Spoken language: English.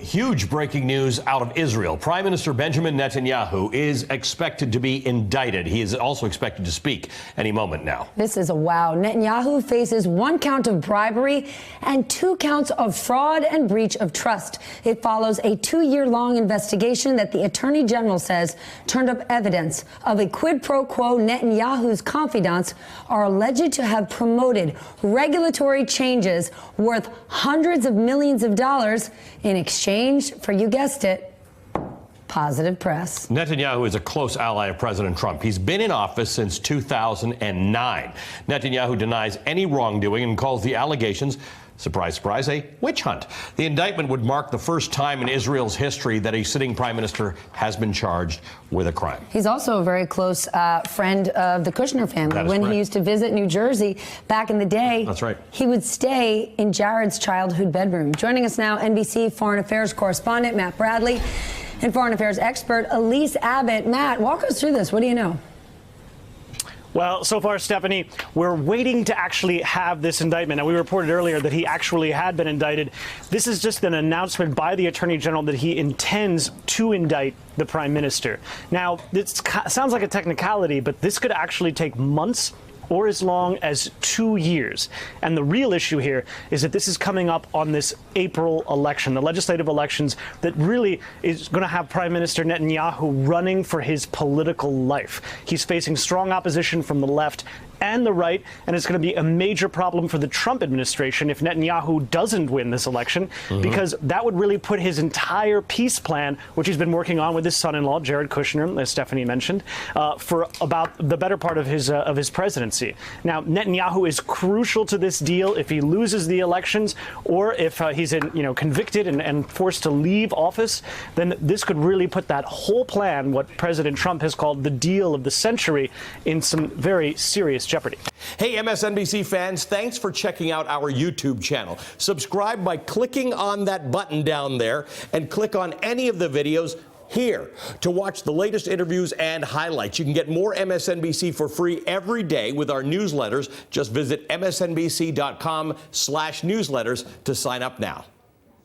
Huge breaking news out of Israel. Prime Minister Benjamin Netanyahu is expected to be indicted. He is also expected to speak any moment now. This is a wow. Netanyahu faces 1 count of bribery and 2 counts of fraud and breach of trust. It follows a 2-year-long investigation that the Attorney General says turned up evidence of a quid pro quo. Netanyahu's confidants are alleged to have promoted regulatory changes worth hundreds of millions of dollars in exchange for, you guessed it, positive press. Netanyahu is a close ally of President Trump. He's been in office since 2009. Netanyahu denies any wrongdoing and calls the allegations, surprise, surprise, a witch hunt. The indictment would mark the first time in Israel's history that a sitting prime minister has been charged with a crime. He's also a very close friend of the Kushner family. When correct. He used to visit New Jersey back in the day, That's right. He would stay in Jared's childhood bedroom. Joining us now, NBC Foreign Affairs correspondent Matt Bradley and Foreign Affairs expert Elise Abbott. Matt, walk us through this. What do you know? Well, so far, Stephanie, we're waiting to actually have this indictment. Now, we reported earlier that he actually had been indicted. This is just an announcement by the Attorney General that he intends to indict the Prime Minister. Now, it sounds like a technicality, but this could actually take months or as long as 2 years. And the real issue here is that this is coming up on this April election, the legislative elections that really is going to have Prime Minister Netanyahu running for his political life. He's facing strong opposition from the left and the right, and it's going to be a major problem for the Trump administration if Netanyahu doesn't win this election, because that would really put his entire peace plan, which he's been working on with his son-in-law, Jared Kushner, as Stephanie mentioned, for about the better part of his presidency. Now, Netanyahu is crucial to this deal. If he loses the elections, or if he's convicted and forced to leave office, then this could really put that whole plan, what President Trump has called the deal of the century, in some very serious jeopardy. Hey, MSNBC fans, thanks for checking out our YouTube channel. Subscribe by clicking on that button down there and click on any of the videos here to watch the latest interviews and highlights. You can get more MSNBC for free every day with our newsletters. Just visit msnbc.com/newsletters to sign up now.